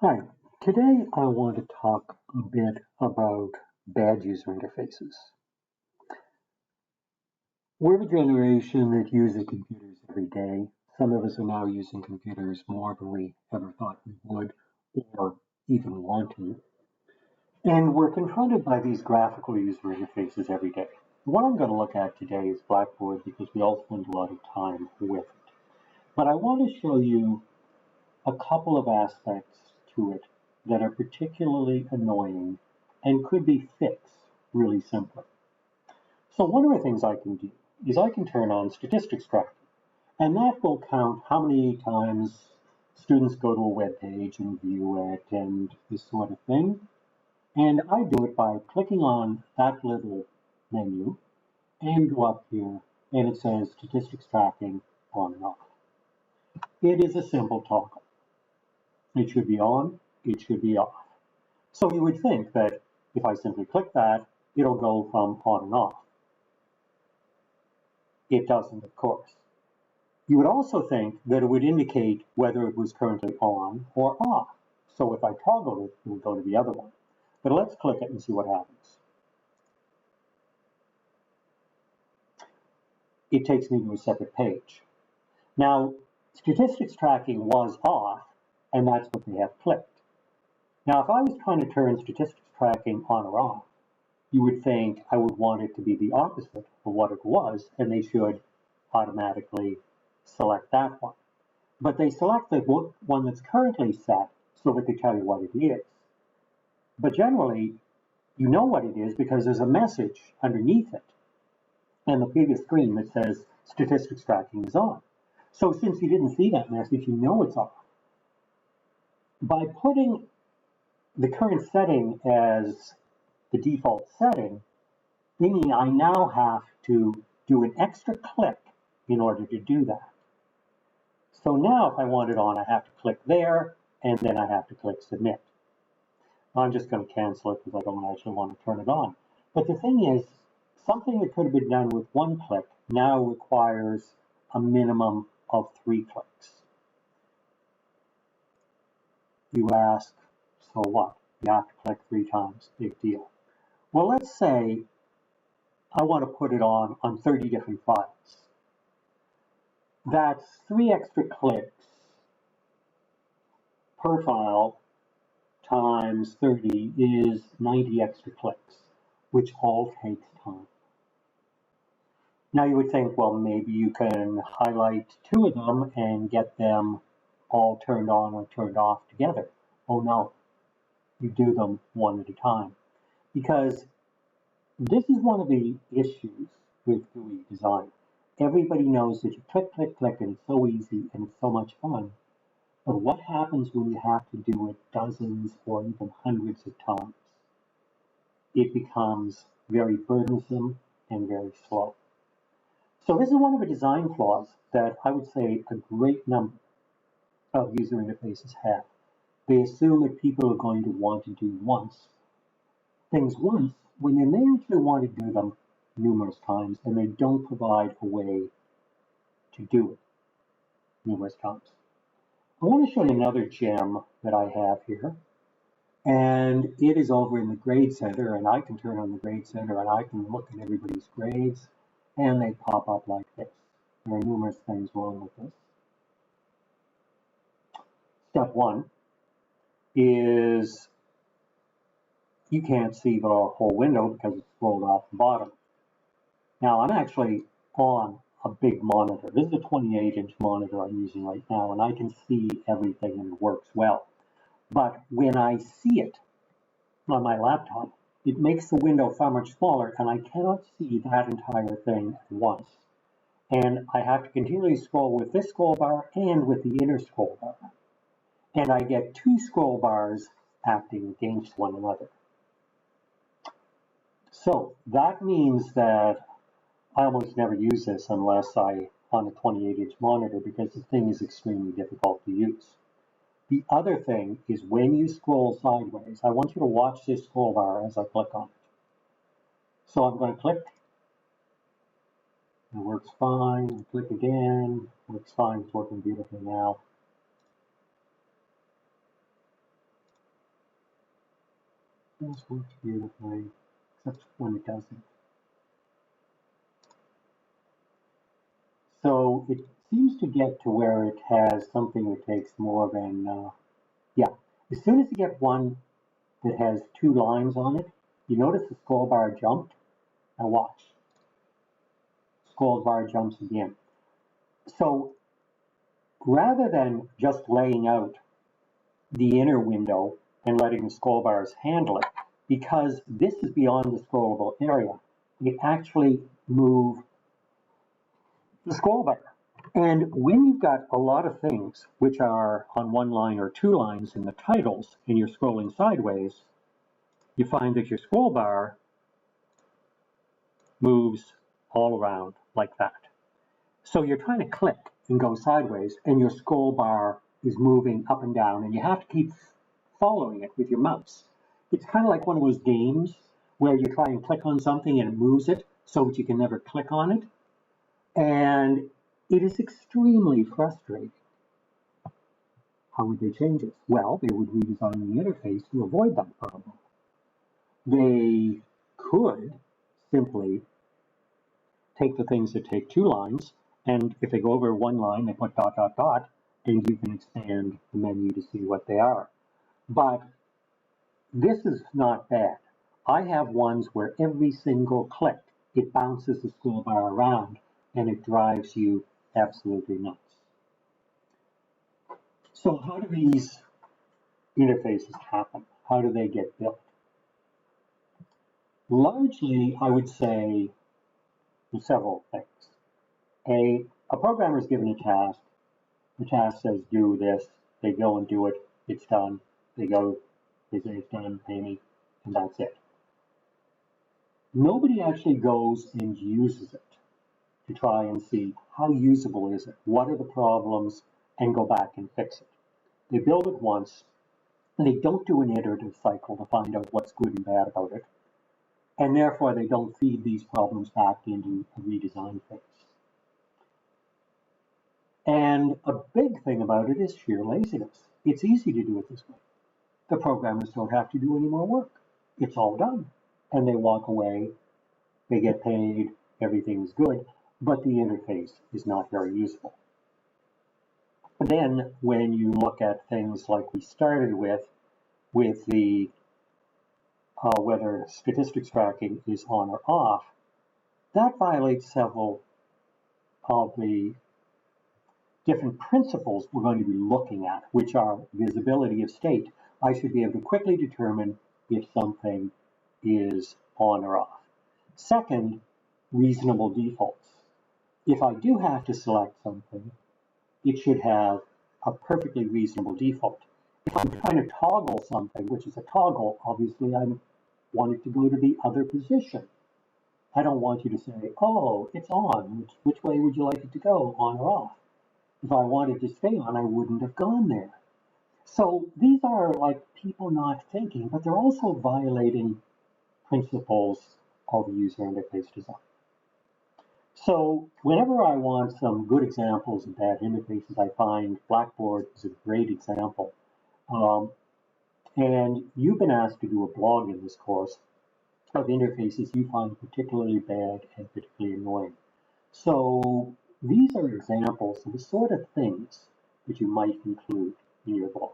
Hi, today I want to talk a bit about bad user interfaces. We're the generation that uses computers every day. Some of us are now using computers more than we ever thought we would or even want to. And we're confronted by these graphical user interfaces every day. What I'm going to look at today is Blackboard because we all spend a lot of time with it. But I want to show you a couple of aspects to it that are particularly annoying and could be fixed really simply. So one of the things I can do is I can turn on statistics tracking, and that will count how many times students go to a web page and view it and this sort of thing. And I do it by clicking on that little menu and go up here and it says statistics tracking on and off. It is a simple toggle. It should be on, it should be off. So you would think that if I simply click that, it'll go from on and off. It doesn't, of course. You would also think that it would indicate whether it was currently on or off. So if I toggle it, it would go to the other one. But let's click it and see what happens. It takes me to a separate page. Now, statistics tracking was off, and that's what they have clicked. Now, if I was trying to turn statistics tracking on or off, you would think I would want it to be the opposite of what it was, and they should automatically select that one. But they select the one that's currently set so that they tell you what it is. But generally, you know what it is because there's a message underneath it and the previous screen that says statistics tracking is on. So since you didn't see that message, you know it's off. By putting the current setting as the default setting, meaning I now have to do an extra click in order to do that. So now if I want it on, I have to click there, and then I have to click submit. I'm just going to cancel it because I don't actually want to turn it on. But the thing is, something that could have been done with one click now requires a minimum of 3 clicks. You ask, so what? You have to click 3 times, big deal. Well, let's say I want to put it on 30 different files. That's 3 extra clicks per file times 30 is 90 extra clicks, which all takes time. Now you would think, well, maybe you can highlight 2 of them and get them all turned on or turned off together. Oh no, you do them one at a time. Because this is one of the issues with GUI design. Everybody knows that you click, click, click, and it's so easy and it's so much fun. But what happens when you have to do it dozens or even hundreds of times? It becomes very burdensome and very slow. So this is one of the design flaws that I would say a great number of user interfaces have. They assume that people are going to want to do things once when they may actually want to do them numerous times, and they don't provide a way to do it numerous times. I want to show you another gem that I have here, and it is over in the grade center, and I can turn on the grade center and I can look at everybody's grades, and they pop up like this. There are numerous things wrong with this. Step 1 is you can't see the whole window because it's scrolled off the bottom. Now I'm actually on a big monitor. This is a 28-inch monitor I'm using right now, and I can see everything and it works well. But when I see it on my laptop, it makes the window far much smaller, and I cannot see that entire thing at once. And I have to continually scroll with this scroll bar and with the inner scroll bar. And I get 2 scroll bars acting against one another. So that means that I almost never use this unless I'm on a 28-inch monitor because the thing is extremely difficult to use. The other thing is when you scroll sideways, I want you to watch this scroll bar as I click on it. So I'm going to click. It works fine. Click again. Works fine. It's working beautifully now. This works beautifully, except when it doesn't. So it seems to get to where it has something that takes more than, yeah. As soon as you get one that has 2 lines on it, you notice the scroll bar jumped. Now watch. Scroll bar jumps again. So rather than just laying out the inner window and letting the scroll bars handle it, because this is beyond the scrollable area, you actually move the scroll bar. And when you've got a lot of things which are on 1 line or 2 lines in the titles and you're scrolling sideways, you find that your scroll bar moves all around like that. So you're trying to click and go sideways and your scroll bar is moving up and down and you have to keep following it with your mouse. It's kind of like one of those games where you try and click on something and it moves it so that you can never click on it. And it is extremely frustrating. How would they change it? Well, they would redesign the interface to avoid that problem. They could simply take the things that take 2 lines, and if they go over 1 line, they put ... and you can expand the menu to see what they are. But this is not bad. I have ones where every single click, it bounces the scroll bar around, and it drives you absolutely nuts. So how do these interfaces happen? How do they get built? Largely, I would say several things. A programmer is given a task. The task says do this. They go and do it. It's done. They go, they say it's done, pay me, and that's it. Nobody actually goes and uses it to try and see how usable is it, what are the problems, and go back and fix it. They build it once, and they don't do an iterative cycle to find out what's good and bad about it, and therefore they don't feed these problems back into a redesign phase. And a big thing about it is sheer laziness. It's easy to do it this way. The programmers don't have to do any more work. It's all done. And they walk away, they get paid, everything's good, but the interface is not very useful. But then when you look at things like we started with the whether statistics tracking is on or off, that violates several of the different principles we're going to be looking at, which are visibility of state. I should be able to quickly determine if something is on or off. Second, reasonable defaults. If I do have to select something, it should have a perfectly reasonable default. If I'm trying to toggle something, which is a toggle, obviously I want it to go to the other position. I don't want you to say, oh, it's on. Which way would you like it to go, on or off? If I wanted to stay on, I wouldn't have gone there. So these are like people not thinking, but they're also violating principles of user interface design. So whenever I want some good examples of bad interfaces, I find Blackboard is a great example. And you've been asked to do a blog in this course of interfaces you find particularly bad and particularly annoying. So these are examples of the sort of things that you might include in your blog.